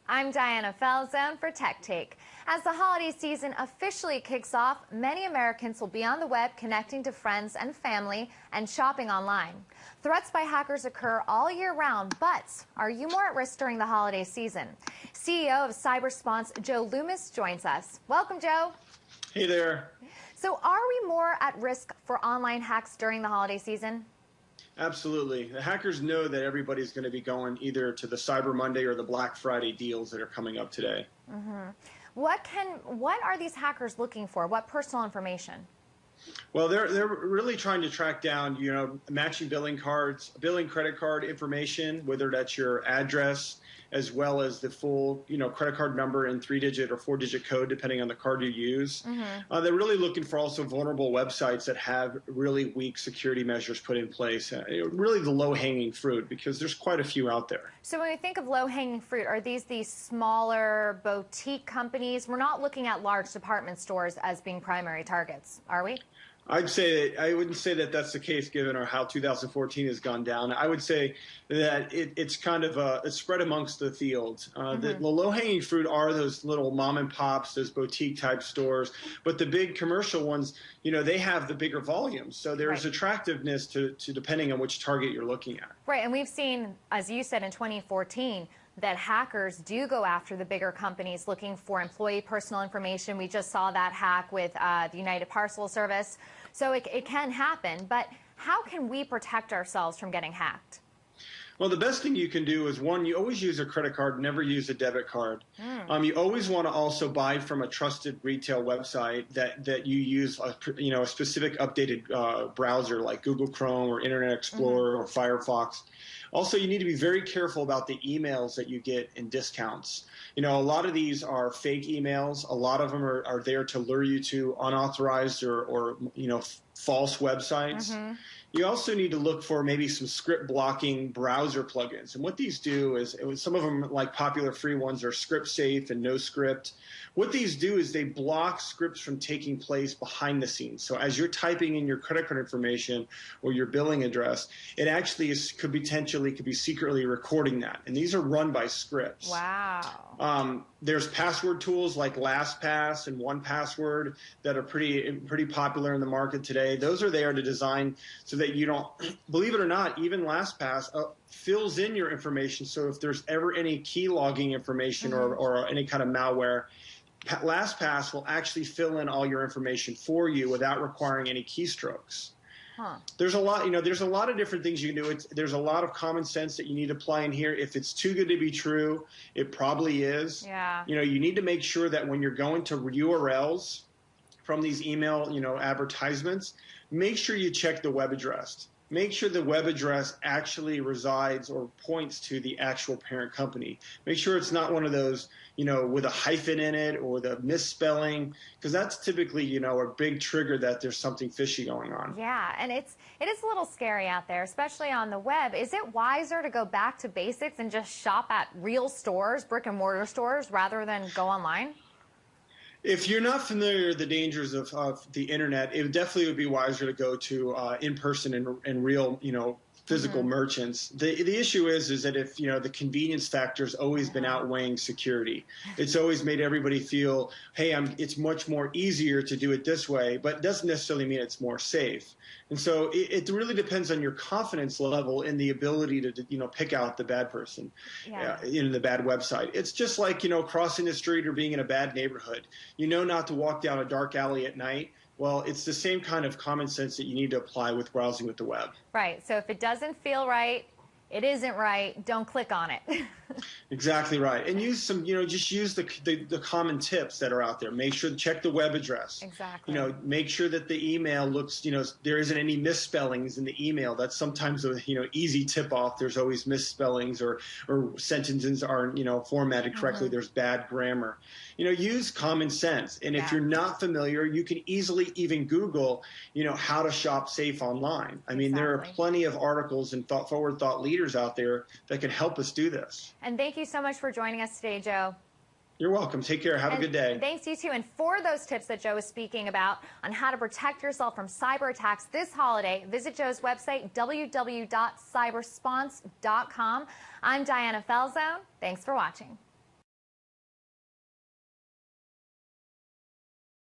I'm Diana Falzone for Tech Take. As the holiday season officially kicks off, many Americans will be on the web connecting to friends and family and shopping online. Threats by hackers occur all year round, but are you more at risk during the holiday season? CEO of CyberSponse, Joe Loomis, joins us. Welcome, Joe. Hey there. So are we more at risk for online hacks during the holiday season? Absolutely. The hackers know that everybody's going to be going either to the Cyber Monday or the Black Friday deals that are coming up today. What are these hackers looking for? What personal information? Well, they're really trying to track down, matching billing cards, billing credit card information, whether that's your address, as well as the full, credit card number and 3-digit or 4-digit code, depending on the card you use. They're really looking for also vulnerable websites that have really weak security measures put in place. Really the low-hanging fruit, because there's quite a few out there. So when we think of low-hanging fruit, are these smaller boutique companies? We're not looking at large department stores as being primary targets, are we? I wouldn't say that that's the case given how 2014 has gone down. I would say that it's kind of it's spread amongst the field. The low-hanging fruit are those little mom and pops, those boutique type stores, but the big commercial ones, they have the bigger volumes. So there's attractiveness to depending on which target you're looking at. Right, and we've seen, as you said, in 2014, that hackers do go after the bigger companies looking for employee personal information. We just saw that hack with the United Parcel Service. So it can happen, but how can we protect ourselves from getting hacked? Well, the best thing you can do is, one, you always use a credit card, never use a debit card. You always want to also buy from a trusted retail website that you use a specific updated browser like Google Chrome or Internet Explorer or Firefox. Also, you need to be very careful about the emails that you get in discounts. A lot of these are fake emails. A lot of them are there to lure you to unauthorized or false websites. You also need to look for maybe some script blocking browser plugins. And what these do is, some of them, like popular free ones, are script safe and no script. What these do is they block scripts from taking place behind the scenes. So as you're typing in your credit card information or your billing address, it actually could be secretly recording that. And these are run by scripts. Wow. There's password tools like LastPass and 1Password that are pretty popular in the market today. Those are there to design so that you don't, believe it or not, even LastPass fills in your information. So if there's ever any key logging information or any kind of malware, LastPass will actually fill in all your information for you without requiring any keystrokes. There's a lot, there's a lot of different things you can do. There's a lot of common sense that you need to apply in here. If it's too good to be true, it probably is. Yeah. You need to make sure that when you're going to URLs from these email, advertisements, make sure you check the web address. Make sure the web address actually resides or points to the actual parent company. Make sure it's not one of those, with a hyphen in it or the misspelling, because that's typically, a big trigger that there's something fishy going on. Yeah, and it is a little scary out there, especially on the web. Is it wiser to go back to basics and just shop at real stores, brick and mortar stores, rather than go online? If you're not familiar with the dangers of the internet, it definitely would be wiser to go to in-person and real, physical merchants. The issue is that if, the convenience factor has always been outweighing security. It's always made everybody feel, hey, it's much more easier to do it this way, but it doesn't necessarily mean it's more safe. And so it really depends on your confidence level in the ability to, pick out the bad person in the bad website. It's just like, crossing the street or being in a bad neighborhood. Not to walk down a dark alley at night. Well, it's the same kind of common sense that you need to apply with browsing with the web. Right. So if it doesn't feel right, it isn't right, don't click on it. Exactly right. And use some, just use the common tips that are out there. Make sure to check the web address. Exactly. Make sure that the email looks, there isn't any misspellings in the email. That's sometimes a, easy tip off. There's always misspellings or sentences aren't, formatted correctly. There's bad grammar. Use common sense. And if you're not familiar, you can easily even Google, how to shop safe online. I mean, there are plenty of articles and forward thought leaders out there that can help us do this. And thank you so much for joining us today, Joe. You're welcome. Take care. Have a good day. Thanks, you too. And for those tips that Joe was speaking about on how to protect yourself from cyber attacks this holiday, visit Joe's website, www.cybersponse.com. I'm Diana Felzone. Thanks for watching.